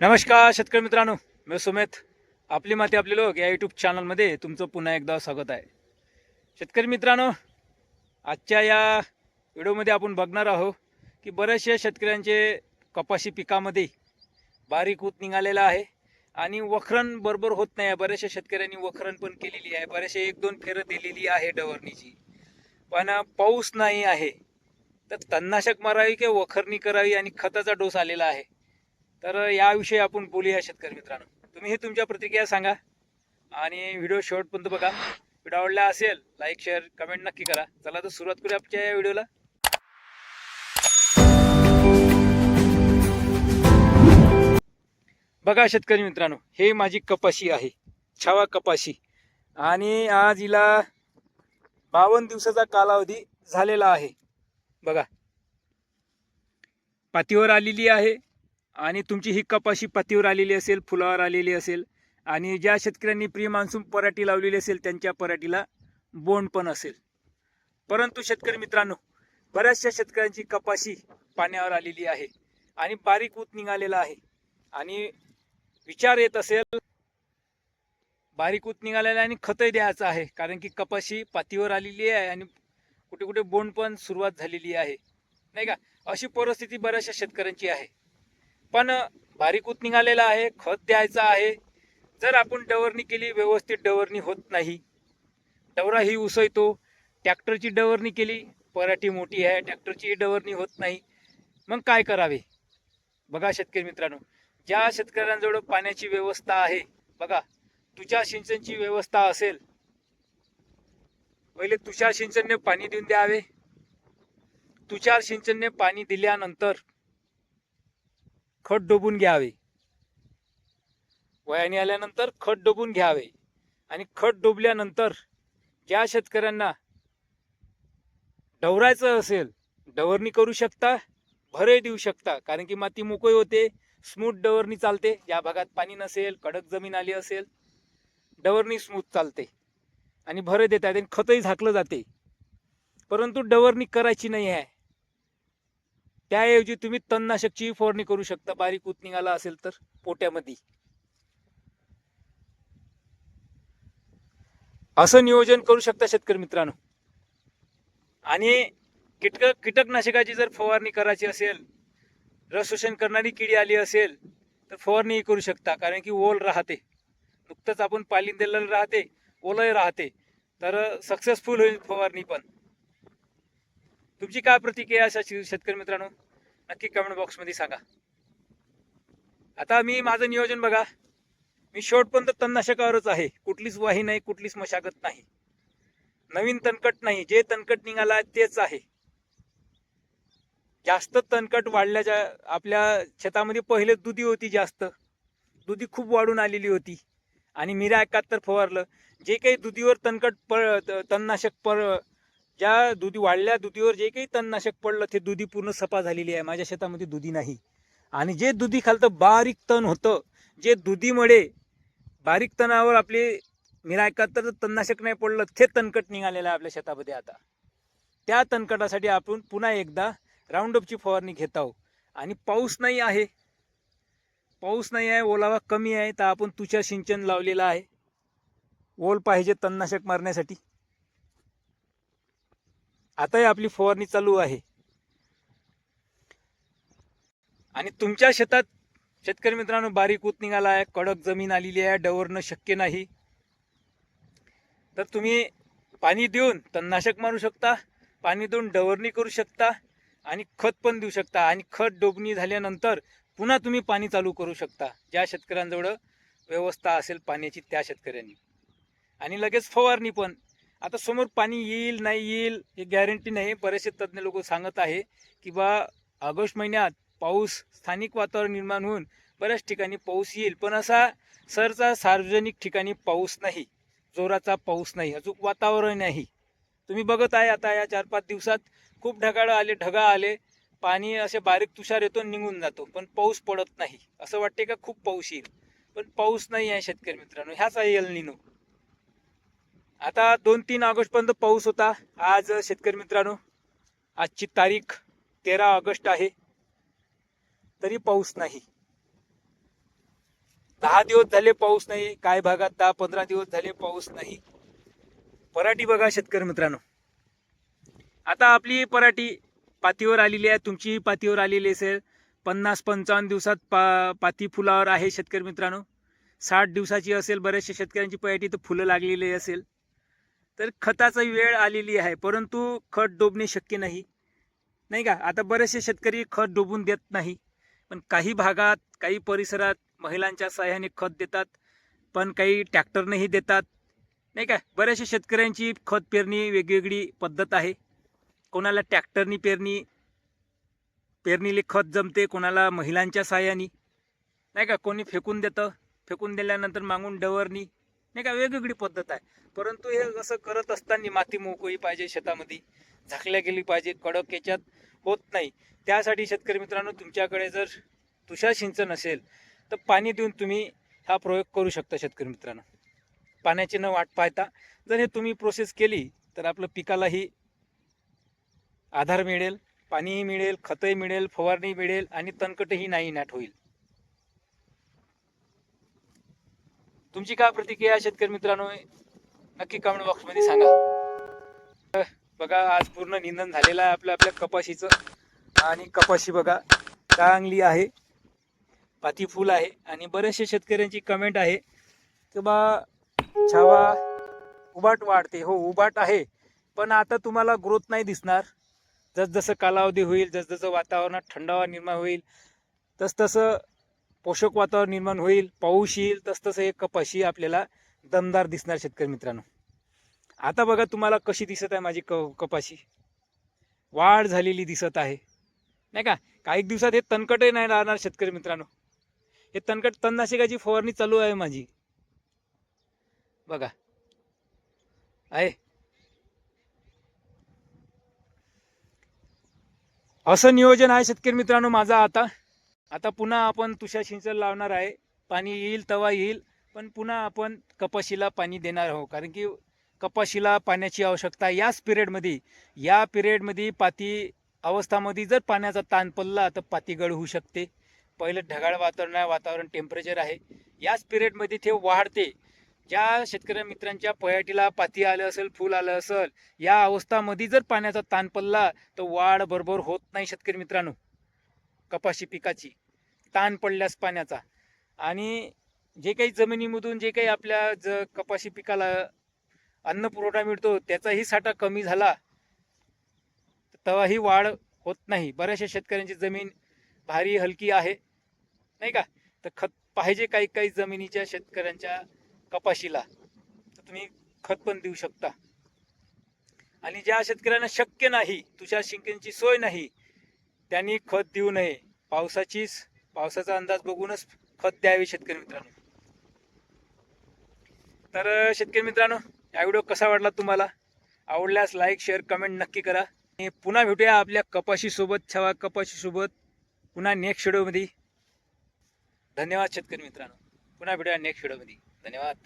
नमस्कार शेतकरी मित्रांनो, मी सुमेत. आपली माती आपले लोक या यूट्यूब चॅनलमध्ये तुमचं पुन्हा एकदा स्वागत आहे. शेतकरी मित्रांनो, आजच्या या व्हिडिओमध्ये आपण बघणार आहोत की बऱ्याचशा शेतकऱ्यांचे कपाशी पिकामध्ये बारीक ऊत निघालेला आहे आणि वखरण बरोबर होत नाही. बऱ्याचशा शेतकऱ्यांनी वखरण पण केलेली आहे, बरेचसे एक दोन फेरं दिलेली आहे डवरणीची, पण पाऊस नाही आहे. तर तणनाशक मारावी की वखरणी करावी आणि खताचा डोस आलेला आहे. तर याविषयी आपण बोलूया शेतकरी मित्रांनो. तुम्ही हे तुमच्या प्रतिक्रिया सांगा आणि व्हिडिओ शेवटपर्यंत बघा. व्हिडिओ आवडला असेल लाईक शेअर कमेंट नक्की करा. चला तर सुरुवात करूया आजच्या या व्हिडिओला. बघा शेतकरी मित्रांनो, हे माझी कपाशी आहे, छावा कपाशी, आणि आज हिला 52 दिवसाचा कालावधी झालेला आहे. बघा, पातीवर आलेली आहे आणि तुमची ही कपाशी पातीवर आलेली असेल, फुलावर आलेली असेल, आणि ज्या शेतकऱ्यांनी प्री मान्सून पराठी लावलेली असेल त्यांच्या पराठीला बोंड पण असेल. परंतु शेतकरी मित्रांनो, बऱ्याचशा शेतकऱ्यांची कपाशी पाण्यावर आलेली आहे आणि बारीक ऊत निघालेला आहे. आणि विचार येत असेल, बारीक ऊत निघालेला आणि खतही द्यायचं आहे, कारण की कपाशी पातीवर आलेली आहे आणि कुठे कुठे बोंड पण सुरुवात झालेली आहे, नाही का. अशी परिस्थिती बऱ्याचशा शेतकऱ्यांची आहे. पण बारीक ऊत निघालेला आहे, खत द्यायचं आहे. जर आपण डवरणी केली, व्यवस्थित डवरणी होत नाही, डवरा ही उसळतो. ट्रॅक्टरची डवरणी केली, पराठी मोठी आहे, ट्रॅक्टरची डवरणी होत नाही, मग काय करावे. बघा शेतकरी मित्रांनो, ज्या शेतकऱ्यांजवळ पाण्याची व्यवस्था आहे, बघा, तुषार सिंचनची व्यवस्था असेल, पहिले तुषार सिंचनने पाणी देऊन द्यावे. तुषार सिंचनने पाणी दिल्यानंतर खत डोबून घ्यावे. वयाने आल्यानंतर खत डोबून घ्यावे. आणि खत डोबल्यानंतर ज्या शेतकऱ्यांना डवरायचं असेल, डवरणी करू शकता, भरे देऊ शकता, कारण की माती मोकळी होते, स्मूथ डवरणी चालते. ज्या भागात पाणी नसेल, कडक जमीन आली असेल, डवरणी स्मूथ चालते आणि भरे देतात आणि खतही झाकलं जाते. परंतु डवरणी करायची नाही आहे, त्याऐवजी तुम्ही तणनाशकची फवारणी करू शकता. बारीक ऊत निघाला असेल तर पोट्यामध्ये असं नियोजन करू शकता शेतकरी मित्रांनो. आणि कीटकनाशकाची जर फवारणी करायची असेल, रस शोषण करणारी किडी आली असेल तर फवारणी करू शकता, कारण की ओल राहते. नुकतंच आपण पालिन दिलेलं राहते, ओलही राहते, तर सक्सेसफुल होईल फवारणी पण. तुमची काय प्रतिक्रिया अशा शेतकरी मित्रांनो, नक्की कमेंट बॉक्समध्ये सांगा. आता मी माझं नियोजन बघा, मी शेवटपर्यंत तणनाशकावरच आहे. कुठलीच वाही नाही, कुठलीच मशागत नाही, नवीन तणकट नाही. जे तणकट निघाला तेच आहे. जास्त तणकट वाढल्याच्या आपल्या शेतामध्ये पहिले दुधी होती, जास्त दुधी खूप वाढून आलेली होती आणि मिरा 71 फवारलं. जे काही दुधीवर तणनाशक ज्या दुधी वाढल्या दुधीवर जे काही तणनाशक पडलं ते दुधी पूर्ण सपा झालेली आहे. माझ्या शेतामध्ये दुधी नाही. आणि जे दुधी खालतं बारीक तण होतं, जे दुधीमुळे बारीक तणावर आपले मिरा 71 तणनाशक नाही पडलं, ते तणकट निघालेलं आहे आपल्या शेतामध्ये. आता त्या तणकटासाठी आपण पुन्हा एकदा राऊंडअपची फवारणी घेत आहोत. आणि पाऊस नाही आहे, ओलावा कमी आहे, तर आपण तुषार सिंचन लावलेलं आहे. ओल पाहिजे तणनाशक मारण्यासाठी. आताही आपली फवारणी चालू आहे. आणि तुमच्या शेतात शेतकरी मित्रांनो बारीक ऊत निघाला आहे, कडक जमीन आलेली आहे, डवरणं शक्य नाही, तर तुम्ही पाणी देऊन तणनाशक मारू शकता, पाणी देऊन डवरणी करू शकता आणि खत पण देऊ शकता. आणि खत डोबणी झाल्यानंतर पुन्हा तुम्ही पाणी चालू करू शकता, ज्या शेतकऱ्यांजवळ व्यवस्था असेल पाण्याची त्या शेतकऱ्यांनी. आणि लगेच फवारणी पण. आता समोर पाणी येईल नाही येईल हे गॅरंटी नाही. बरेचसे तज्ज्ञ लोक सांगत आहे की ऑगस्ट महिन्यात पाऊस, स्थानिक वातावरण निर्माण होऊन बऱ्याच ठिकाणी पाऊस येईल, पण असा सरचा सार्वजनिक ठिकाणी पाऊस नाही, जोराचा पाऊस नाही, अजून वातावरण नाही. तुम्ही बघत आहे आता या 4-5 दिवसात खूप ढगा आले, पाणी असे बारीक तुषार येतो निघून जातो, पण पाऊस पडत नाही. असं वाटते का खूप पाऊस येईल, पण पाऊस नाही आहे शेतकरी मित्रांनो. ह्याच आहे एल निनो. आता 2-3 ऑगस्ट पर्यंत पाऊस होता. आज शेतकरी मित्रांनो आजची तारीख 13 ऑगस्ट आहे, तरी पाऊस नाही. 10 दिवस झाले पाऊस नाही, काही भागात 10-15 दिवस झाले पाऊस नाही. पराठी बघा शेतकरी मित्रांनो, आता आपली पराठी पातीवर आलेली आहे, तुमची पातीवर आलेली असेल. 50-55 दिवसात पाती फुलावर आहे शेतकरी मित्रांनो. 60 दिवसाची असेल, बऱ्याचशा शेतकऱ्यांची पराठी तर फुलं लागलेली असेल. तर खताची वेळ आलेली आहे, परंतु खत डोबणे शक्य नाही, नाही का. आता बरेचसे शेतकरी खत डोबून देत नाही, पण काही भागात काही परिसरात महिलांच्या सहाय्याने खत देतात, पण काही ट्रॅक्टरनेही देतात, नाही का. बऱ्याचशा शेतकऱ्यांची खत पेरणी वेगवेगळी पद्धत आहे. कोणाला ट्रॅक्टरनी पेरणीले खत जमते, कोणाला महिलांच्या सहाय्याने, नाही का. कोणी फेकून देतं, फेकून दिल्यानंतर मागून डवरनी, नाही का. वेगवेगळी पद्धत आहे. परंतु हे असं करत असताना माती मोकळी पाहिजे, शेतामध्ये झाकल्या गेली पाहिजे, कडक याच्यात होत नाही. त्यासाठी शेतकरी मित्रांनो, तुमच्याकडे जर तुषार सिंचन असेल तर पाणी देऊन तुम्ही हा प्रयोग करू शकता शेतकरी मित्रांनो. पाण्याची न वाट पाहता जर हे तुम्ही प्रोसेस केली तर आपलं पिकालाही आधार मिळेल, पाणीही मिळेल, खतही मिळेल, फवारणी मिळेल आणि तणकटही नाही नाट होईल. तुमची काय प्रतिक्रिया शेतकरी मित्रांनो, नक्की कमेंट बॉक्समध्ये सांगा. बघा, आज पूर्ण निंदन झालेलं आहे आपल्या कपाशीचं, आणि कपाशी बघा चांगली आहे, पाती फुल आहे. आणि बरेचशा शेतकऱ्यांची कमेंट आहे की बा छावा उबाट वाढते. हो, उबाट आहे, पण आता तुम्हाला ग्रोथ नाही दिसणार. जसजसं कालावधी होईल, जसजसं वातावरणात थंडावा निर्माण होईल, तसतसं पोषक वातावरण निर्माण होईल, पाऊस येईल, तसतसं एक कपाशी आपल्याला दमदार दिसणार शेतकरी मित्रांनो. आता बघा तुम्हाला कशी दिसत आहे माझी कपाशी, वाढ झालेली दिसत आहे, नाही का. काही दिवसात हे तणकटही नाही राहणार शेतकरी मित्रांनो. हे तणनाशकाची फवारणी चालू आहे माझी, बघा आहे. असं नियोजन आहे शेतकरी मित्रांनो माझा. आता पुन्हा आपण तुषार सिंचन लावणार आहे. पाणी येईल तेव्हा येईल, पण पुन्हा आपण कपाशीला पाणी देणार आहोत, कारण की कपाशीला पाण्याची आवश्यकता याच पिरियडमध्ये. या पिरियडमध्ये पाती अवस्थामध्ये जर पाण्याचा ताण पडला तर पाती गळ होऊ शकते. पहिलं ढगाळ वातावरण टेम्परेचर आहे, याच पिरियडमध्ये ते वाढते. ज्या शेतकरी मित्रांच्या पयाटीला पाती आलं असेल, फूल आलं असेल, या अवस्थामध्ये जर पाण्याचा ताण पडला तर वाढ बरोबर होत नाही शेतकरी मित्रांनो. कपाशी पिकाची ताण पडल्यास पाण्याचा, आणि जे काही जमिनीमधून जे काही आपल्या कपाशी पिकाला अन्न पुरवठा मिळतो त्याचाही साठा कमी झाला तेव्हाही वाढ होत नाही. बऱ्याचशा शेतकऱ्यांची जमीन भारी हलकी आहे, नाही का. तर खत पाहिजे काही काही जमिनीच्या शेतकऱ्यांच्या कपाशीला, तर तुम्ही खत पण देऊ शकता. आणि ज्या शेतकऱ्यांना शक्य नाही, तुषार सिंचनाची सोय नाही, त्यांनी खत देऊ नये. पावसाचा अंदाज बघूनच खत द्यावे शेतकरी मित्रांनो. तर शेतकरी मित्रांनो, हा व्हिडिओ कसा वाटला तुम्हाला? आवडल्यास लाईक, शेअर, कमेंट नक्की करा. आणि पुन्हा भेटूया आपल्या कपाशीसोबत, छावा कपाशीसोबत पुन्हा नेक्स्ट व्हिडिओमध्ये. धन्यवाद शेतकरी मित्रांनो. पुन्हा भेटूया नेक्स्ट व्हिडिओमध्ये. धन्यवाद.